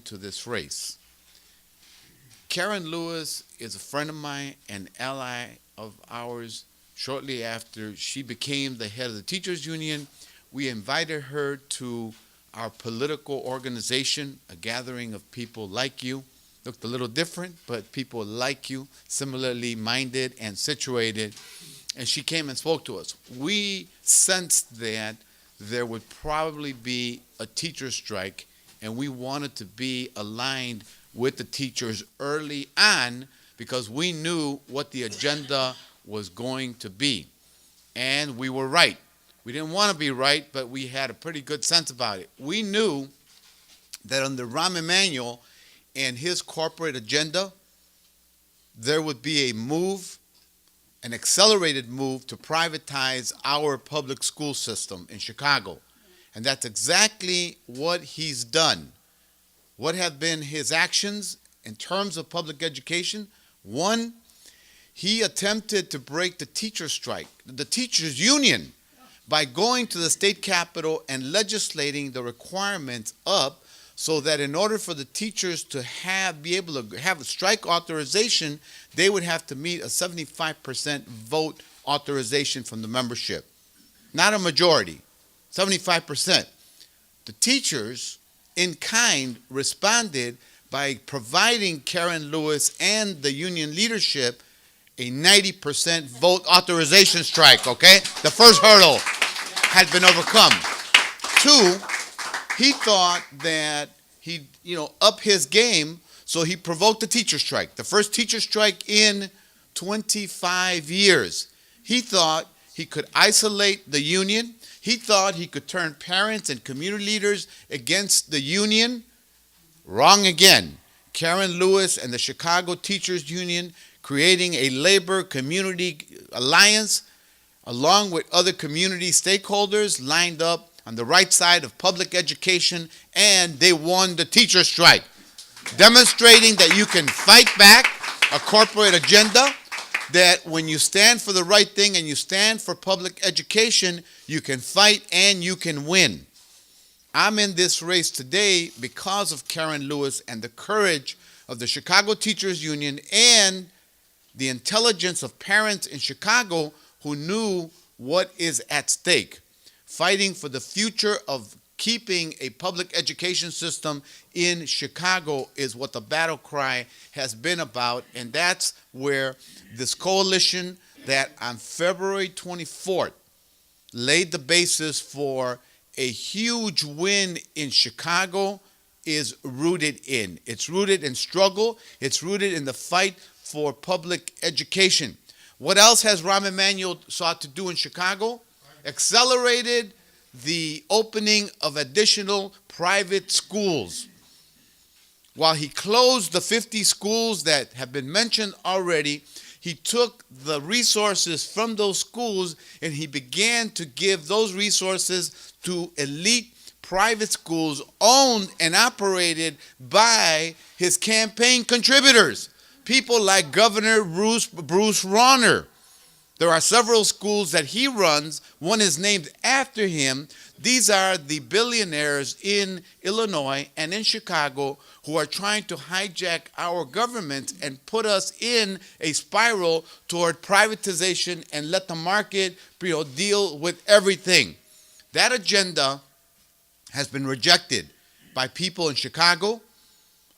into this race. Karen Lewis is a friend of mine, an ally of ours. Shortly after she became the head of the teachers union, we invited her to our political organization, a gathering of people like you. Looked a little different, but people like you, similarly minded and situated. And she came and spoke to us. We sensed that there would probably be a teacher strike, and we wanted to be aligned with the teachers early on because we knew what the agenda was going to be. And we were right. We didn't want to be right, but we had a pretty good sense about it. We knew that under Rahm Emanuel and his corporate agenda, there would be a move, an accelerated move to privatize our public school system in Chicago. And that's exactly what he's done. What have been his actions in terms of public education? One, he attempted to break the teacher strike, the teachers union, by going to the state capitol and legislating the requirements up so that in order for the teachers to be able to have a strike authorization, they would have to meet a 75% vote authorization from the membership. Not a majority, 75%. The teachers, in kind, responded by providing Karen Lewis and the union leadership a 90% vote authorization strike, okay? The first hurdle had been overcome. Two, he thought that he'd, up his game, so he provoked the teacher strike, the first teacher strike in 25 years. He thought he could isolate the union. He thought he could turn parents and community leaders against the union. Wrong again. Karen Lewis and the Chicago Teachers Union creating a labor community alliance along with other community stakeholders lined up on the right side of public education, and they won the teacher strike, demonstrating that you can fight back a corporate agenda, that when you stand for the right thing and you stand for public education, you can fight and you can win. I'm in this race today because of Karen Lewis and the courage of the Chicago Teachers Union and the intelligence of parents in Chicago who knew what is at stake. Fighting for the future of keeping a public education system in Chicago is what the battle cry has been about, and that's where this coalition that on February 24th laid the basis for a huge win in Chicago is rooted in. It's rooted in struggle. It's rooted in the fight for public education. What else has Rahm Emanuel sought to do in Chicago? Accelerated the opening of additional private schools. While he closed the 50 schools that have been mentioned already, he took the resources from those schools and he began to give those resources to elite private schools owned and operated by his campaign contributors. People like Governor Bruce Rauner. There are several schools that he runs. One is named after him. These are the billionaires in Illinois and in Chicago who are trying to hijack our government and put us in a spiral toward privatization and let the market deal with everything. That agenda has been rejected by people in Chicago.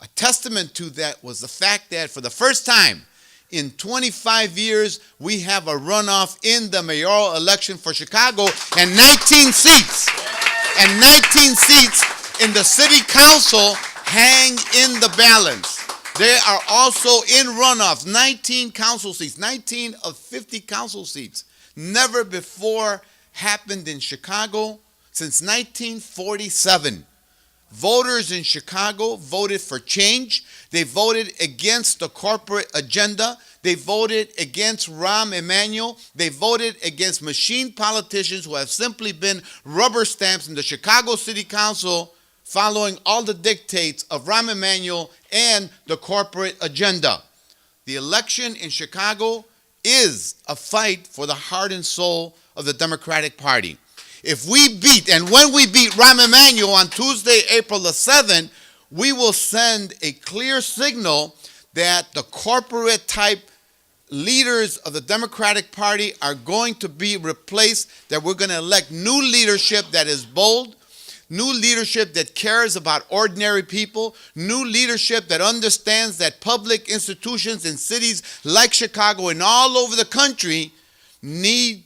A testament to that was the fact that for the first time in 25 years, we have a runoff in the mayoral election for Chicago and 19 seats. And 19 seats in the city council hang in the balance. They are also in runoffs, 19 council seats, 19 of 50 council seats. Never before happened in Chicago since 1947. Voters in Chicago voted for change. They voted against the corporate agenda. They voted against Rahm Emanuel. They voted against machine politicians who have simply been rubber stamps in the Chicago City Council following all the dictates of Rahm Emanuel and the corporate agenda. The election in Chicago is a fight for the heart and soul of the Democratic Party. If we beat, and when we beat Rahm Emanuel on Tuesday, April the 7th, we will send a clear signal that the corporate type leaders of the Democratic Party are going to be replaced, that we're going to elect new leadership that is bold, new leadership that cares about ordinary people, new leadership that understands that public institutions in cities like Chicago and all over the country need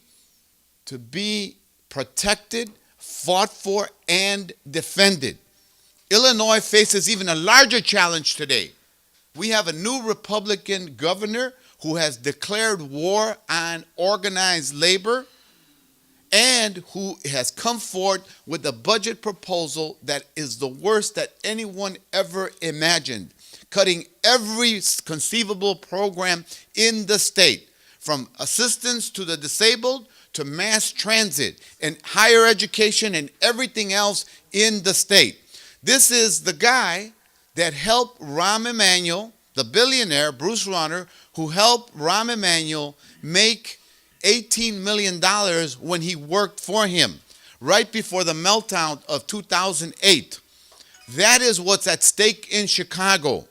to be protected, fought for, and defended. Illinois faces even a larger challenge today. We have a new Republican governor who has declared war on organized labor and who has come forward with a budget proposal that is the worst that anyone ever imagined, cutting every conceivable program in the state, from assistance to the disabled to mass transit and higher education and everything else in the state. This is the guy that helped Rahm Emanuel, the billionaire, Bruce Rauner, who helped Rahm Emanuel make $18 million when he worked for him, right before the meltdown of 2008. That is what's at stake in Chicago,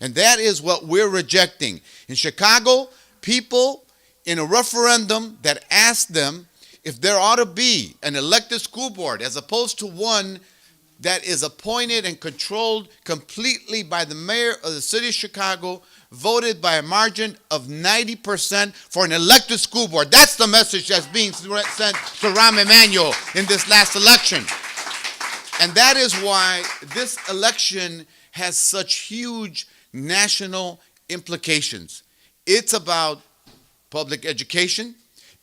and that is what we're rejecting. In Chicago, people in a referendum that asked them if there ought to be an elected school board as opposed to one that is appointed and controlled completely by the mayor of the city of Chicago, voted by a margin of 90% for an elected school board. That's the message that's being sent to Rahm Emanuel in this last election. And that is why this election has such huge national implications. It's about public education.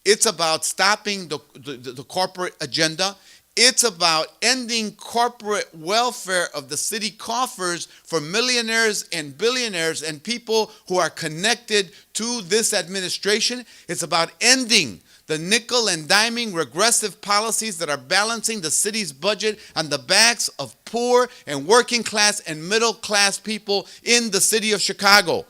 It's about stopping the corporate agenda. It's about ending corporate welfare of the city coffers for millionaires and billionaires and people who are connected to this administration. It's about ending the nickel and diming regressive policies that are balancing the city's budget on the backs of poor and working class and middle class people in the city of Chicago.